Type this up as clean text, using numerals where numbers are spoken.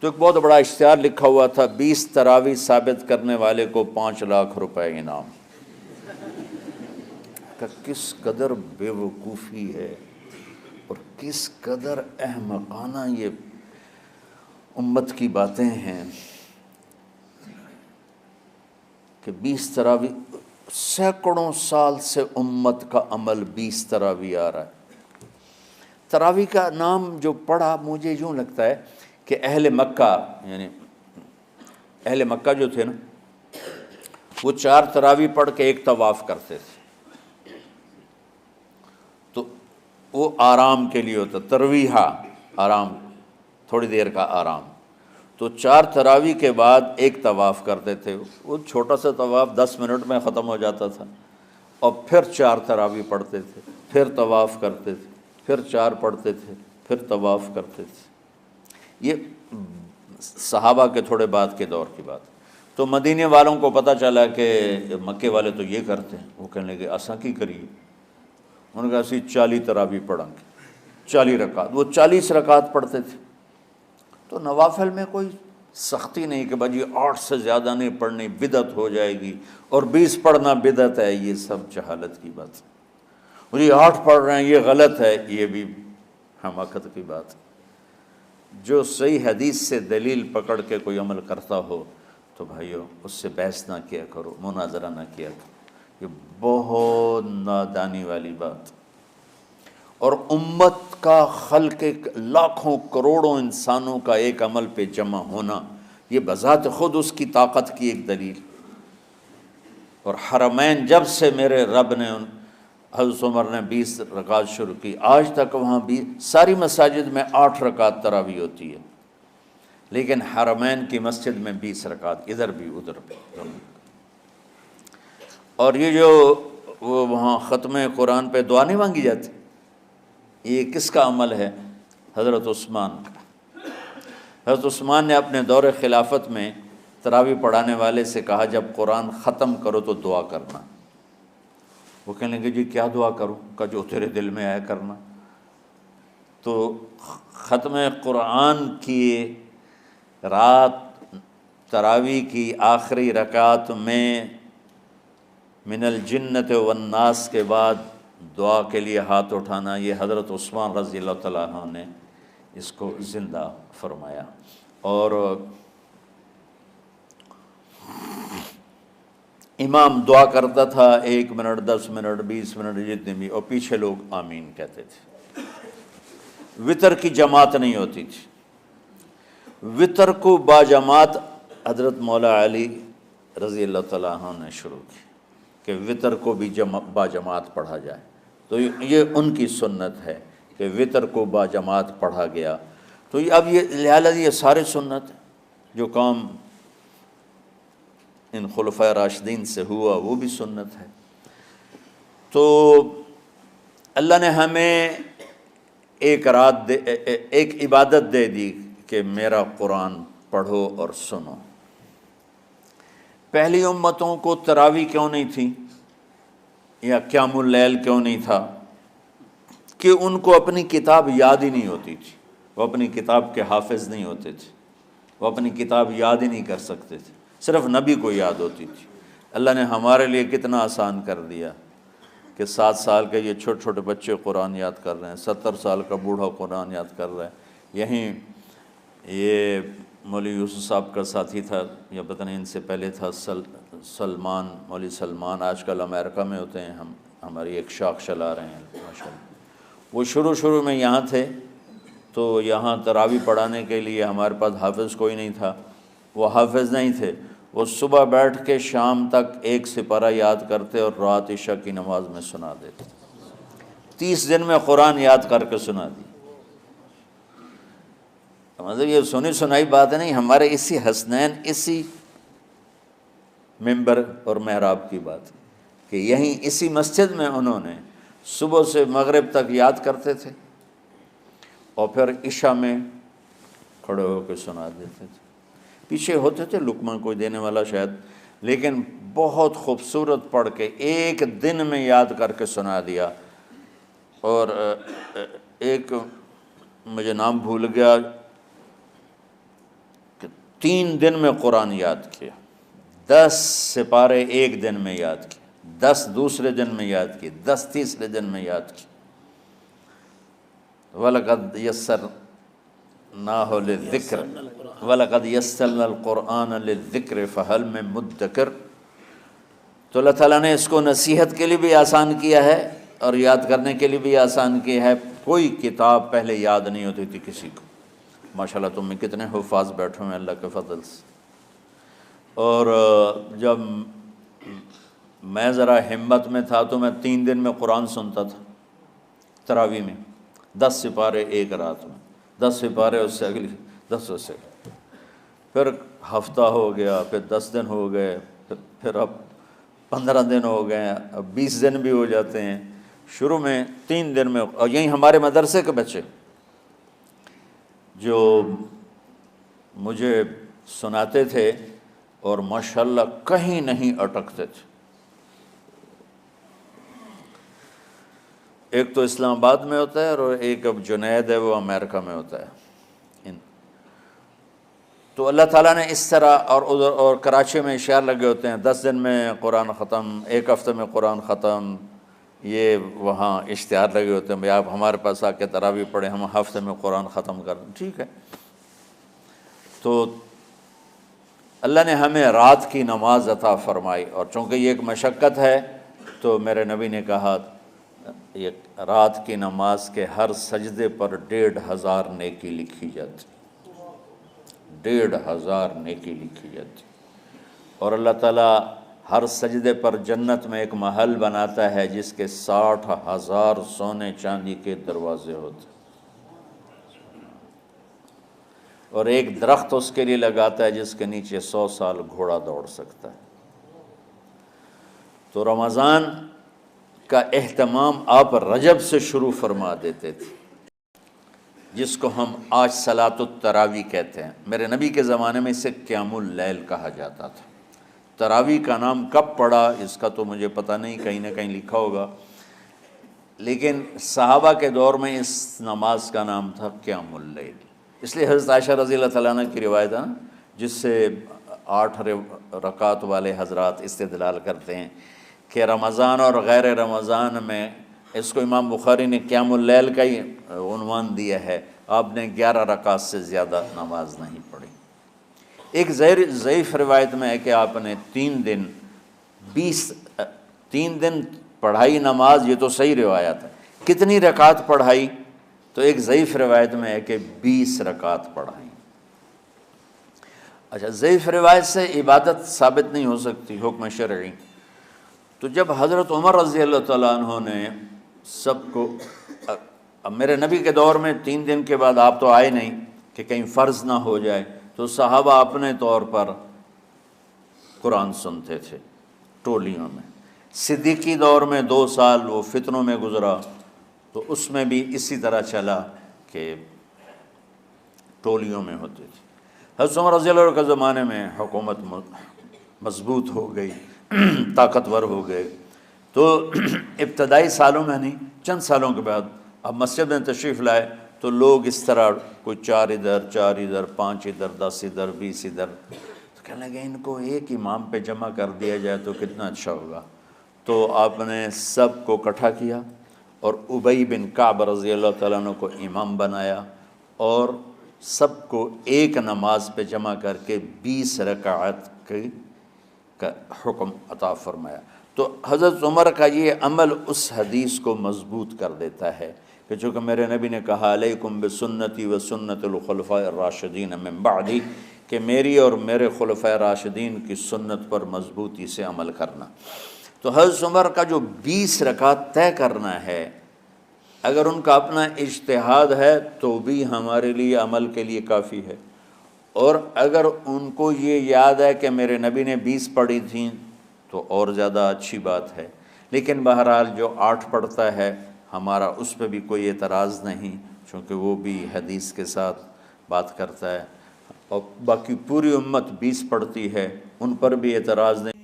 تو ایک بہت بڑا اشتہار لکھا ہوا تھا، 20 تراویح ثابت کرنے والے کو 5 لاکھ روپے انعام۔ کہ کس قدر بے وقوفی ہے اور کس قدر احمقانہ یہ امت کی باتیں ہیں کہ 20 تراویح، سینکڑوں سال سے امت کا عمل 20 تراویح آ رہا ہے۔ تراویح کا نام جو پڑھا مجھے یوں لگتا ہے کہ اہل مکہ، یعنی اہل مکہ جو تھے نا، وہ 4 تراویح پڑھ کے ایک طواف کرتے تھے، تو وہ آرام کے لیے ہوتا، ترویحہ آرام، تھوڑی دیر کا آرام۔ تو 4 تراویح کے بعد ایک طواف کرتے تھے، وہ چھوٹا سا طواف 10 منٹ میں ختم ہو جاتا تھا، اور پھر 4 تراویح پڑھتے تھے، پھر طواف کرتے تھے، پھر 4 پڑھتے تھے، پھر طواف کرتے تھے۔ یہ صحابہ کے تھوڑے بعد کے دور کی بات۔ تو مدینے والوں کو پتہ چلا کہ مکے والے تو یہ کرتے ہیں، وہ کہنے لگے اساں کی کریے؟ انہوں نے کہا اسی 40 تراویح پڑھیں گے، 40 رکعت۔ وہ 40 رکعت پڑھتے تھے۔ تو نوافل میں کوئی سختی نہیں کہ بھائی 8 سے زیادہ نہیں پڑھنی، بدعت ہو جائے گی، اور 20 پڑھنا بدعت ہے، یہ سب جہالت کی بات ہے۔ اور یہ 8 پڑھ رہے ہیں یہ غلط ہے، یہ بھی حماقت کی بات ہے۔ جو صحیح حدیث سے دلیل پکڑ کے کوئی عمل کرتا ہو تو بھائیو اس سے بحث نہ کیا کرو، مناظرہ نہ کیا کرو، یہ بہت نادانی والی بات۔ اور امت کا خلق لاکھوں کروڑوں انسانوں کا ایک عمل پہ جمع ہونا، یہ بذات خود اس کی طاقت کی ایک دلیل۔ اور حرمین جب سے میرے رب نے حضرت عمر نے 20 رکعت شروع کی، آج تک وہاں بھی ساری مساجد میں 8 رکعت تراویح ہوتی ہے، لیکن حرمین کی مسجد میں 20 رکعت، ادھر بھی ادھر بھی۔ اور یہ جو وہ وہاں ختم قرآن پہ دعا نہیں مانگی جاتی، یہ کس کا عمل ہے؟ حضرت عثمان کا۔ حضرت عثمان نے اپنے دور خلافت میں تراویح پڑھانے والے سے کہا جب قرآن ختم کرو تو دعا کرنا۔ وہ کہنے لگے جی کیا دعا کروں؟ کہ جو تیرے دل میں آیا کرنا۔ تو ختم قرآن کی رات تراویح کی آخری رکعت میں من الجنت والناس کے بعد دعا کے لیے ہاتھ اٹھانا، یہ حضرت عثمان رضی اللہ تعالیٰ عنہ نے اس کو زندہ فرمایا۔ اور امام دعا کرتا تھا 1 منٹ 10 منٹ 20 منٹ جتنے بھی، اور پیچھے لوگ آمین کہتے تھے۔ وتر کی جماعت نہیں ہوتی تھی، وتر کو باجماعت حضرت مولا علی رضی اللہ تعالیٰ عنہ نے شروع کی کہ وتر کو بھی باجماعت پڑھا جائے۔ تو یہ ان کی سنت ہے کہ وتر کو باجماعت پڑھا گیا۔ تو اب یہ لہٰذا یہ سارے سنت جو کام ان خلفۂ راشدین سے ہوا وہ بھی سنت ہے۔ تو اللہ نے ہمیں ایک عبادت دے دی کہ میرا قرآن پڑھو اور سنو۔ پہلی امتوں کو تراویح کیوں نہیں تھی یا قیام اللیل کیوں نہیں تھا؟ کہ ان کو اپنی کتاب یاد ہی نہیں ہوتی تھی، وہ اپنی کتاب کے حافظ نہیں ہوتے تھے، وہ اپنی کتاب یاد ہی نہیں کر سکتے تھے، صرف نبی کو یاد ہوتی تھی۔ اللہ نے ہمارے لیے کتنا آسان کر دیا کہ 7 سال کے یہ چھوٹے چھوٹے بچے قرآن یاد کر رہے ہیں، 70 سال کا بوڑھا قرآن یاد کر رہا ہے۔ یہیں یہ مولوی یوسف صاحب کا ساتھی تھا، یا پتہ نہیں ان سے پہلے تھا، سلمان، مولوی سلمان، آج کل امریکہ میں ہوتے ہیں، ہماری ایک شاخ چلا رہے ہیں ماشاءاللہ۔ وہ شروع میں یہاں تھے، تو یہاں تراویح پڑھانے کے لیے ہمارے پاس حافظ کوئی نہیں تھا، وہ حافظ نہیں تھے، وہ صبح بیٹھ کے شام تک 1 سپارہ یاد کرتے اور رات عشاء کی نماز میں سنا دیتے۔ 30 دن میں قرآن یاد کر کے سنا دی۔ مطلب یہ سنی سنائی بات نہیں، ہمارے اسی حسنین، اسی ممبر اور محراب کی بات کہ یہیں اسی مسجد میں انہوں نے صبح سے مغرب تک یاد کرتے تھے اور پھر عشاء میں کھڑے ہو کے سنا دیتے تھے۔ پیچھے ہوتے تھے لقمہ کوئی دینے والا شاید، لیکن بہت خوبصورت پڑھ کے 1 دن میں یاد کر کے سنا دیا۔ اور ایک مجھے نام بھول گیا، 3 دن میں قرآن یاد کیا، 10 سپارے ایک دن میں یاد کیے، 10 دوسرے دن میں یاد کیے، 10 تیسرے دن میں یاد کیے۔ وَلَقَدْ يَسَّرْنَاهُ لِلذِّكْرِ وَلَقَدْ يَسَّرْنَا الْقُرْآنَ لِلذِّكْرِ فَهَلْ مِن مُدَّكِرٍ۔ تو اللہ تعالیٰ نے اس کو نصیحت کے لیے بھی آسان کیا ہے اور یاد کرنے کے لیے بھی آسان کیا ہے۔ کوئی کتاب پہلے یاد نہیں ہوتی تھی کسی کو، ماشاءاللہ تم میں کتنے حفاظ بیٹھے ہیں اللہ کے فضل سے۔ اور جب میں ذرا ہمت میں تھا تو میں 3 دن میں قرآن سنتا تھا تراویح میں، 10 سپارے ایک رات میں، 10 سپارے اس سے اگلی 10 اس سے، پھر ہفتہ ہو گیا، پھر 10 دن ہو گئے، پھر اب 15 دن ہو گئے، اب 20 دن بھی ہو جاتے ہیں۔ شروع میں 3 دن میں، اور یہیں ہمارے مدرسے کے بچے جو مجھے سناتے تھے اور ماشاءاللہ کہیں نہیں اٹکتے تھے۔ ایک تو اسلام آباد میں ہوتا ہے اور ایک اب جنید ہے وہ امریکہ میں ہوتا ہے۔ تو اللہ تعالیٰ نے اس طرح، اور ادھر اور کراچی میں اشعار لگے ہوتے ہیں، 10 دن میں قرآن ختم، 1 ہفتے میں قرآن ختم۔ یہ وہاں اشتہار لگے ہوتے ہیں، بھئی آپ ہمارے پاس آ کے تراویح پڑھیں، ہم ہفتے میں قرآن ختم کر دیں۔ ٹھیک ہے، تو اللہ نے ہمیں رات کی نماز عطا فرمائی، اور چونکہ یہ ایک مشقت ہے تو میرے نبی نے کہا یہ رات کی نماز کے ہر سجدے پر 1500 نیکی لکھی جاتی، 1500 نیکی لکھی جاتی۔ اور اللہ تعالیٰ ہر سجدے پر جنت میں ایک محل بناتا ہے جس کے 60,000 سونے چاندی کے دروازے ہوتے ہیں، اور ایک درخت اس کے لیے لگاتا ہے جس کے نیچے 100 سال گھوڑا دوڑ سکتا ہے۔ تو رمضان کا اہتمام آپ رجب سے شروع فرما دیتے تھے، جس کو ہم آج صلاۃ التراویح کہتے ہیں۔ میرے نبی کے زمانے میں اسے قیام اللیل کہا جاتا تھا۔ تراویح کا نام کب پڑا اس کا تو مجھے پتہ نہیں، کہیں نہ کہیں لکھا ہوگا، لیکن صحابہ کے دور میں اس نماز کا نام تھا قیام اللیل۔ اس لیے حضرت عائشہ رضی اللہ تعالیٰ عنہ کی روایت ہے جس سے 8 رکعت والے حضرات استدلال کرتے ہیں کہ رمضان اور غیر رمضان میں، اس کو امام بخاری نے قیام اللیل کا ہی عنوان دیا ہے، آپ نے 11 رکعت سے زیادہ نماز نہیں پڑھی۔ ایک ضعیف روایت میں ہے کہ آپ نے 3 دن پڑھائی نماز، یہ تو صحیح روایت ہے۔ کتنی رکعت پڑھائی؟ تو ایک ضعیف روایت میں ہے کہ 20 رکعت پڑھائی۔ اچھا، ضعیف روایت سے عبادت ثابت نہیں ہو سکتی، حکم شرعی۔ تو جب حضرت عمر رضی اللہ تعالیٰ عنہ نے سب کو، اب میرے نبی کے دور میں 3 دن کے بعد آپ تو آئے نہیں کہ کہیں فرض نہ ہو جائے، تو صحابہ اپنے طور پر قرآن سنتے تھے ٹولیوں میں۔ صدیقی دور میں 2 سال وہ فتنوں میں گزرا، تو اس میں بھی اسی طرح چلا کہ ٹولیوں میں ہوتے تھے۔ حضرت عمر رضی اللہ عنہ کے زمانے میں حکومت مضبوط ہو گئی، طاقتور ہو گئے، تو ابتدائی سالوں میں نہیں، چند سالوں کے بعد اب مسجد میں تشریف لائے تو لوگ اس طرح کوئی 4 ادھر 4 ادھر 5 ادھر 10 ادھر 20 ادھر، تو کہنے لگے ان کو ایک امام پہ جمع کر دیا جائے تو کتنا اچھا ہوگا۔ تو آپ نے سب کو اکٹھا کیا اور ابی بن کعب رضی اللہ تعالیٰ عنہ کو امام بنایا، اور سب کو ایک نماز پہ جمع کر کے 20 رکعت کا حکم عطا فرمایا۔ تو حضرت عمر کا یہ عمل اس حدیث کو مضبوط کر دیتا ہے کہ چونکہ میرے نبی نے کہا علیکم بسنتی و سنت الخلفاء الراشدین من بعدی، کہ میری اور میرے خلفاء راشدین کی سنت پر مضبوطی سے عمل کرنا۔ تو حضرت عمر کا جو 20 رکعت طے کرنا ہے، اگر ان کا اپنا اجتہاد ہے تو بھی ہمارے لیے عمل کے لیے کافی ہے، اور اگر ان کو یہ یاد ہے کہ میرے نبی نے 20 پڑھی تھیں تو اور زیادہ اچھی بات ہے۔ لیکن بہرحال جو 8 پڑھتا ہے ہمارا اس پہ بھی کوئی اعتراض نہیں، چونکہ وہ بھی حدیث کے ساتھ بات کرتا ہے، اور باقی پوری امت 20 پڑھتی ہے ان پر بھی اعتراض نہیں۔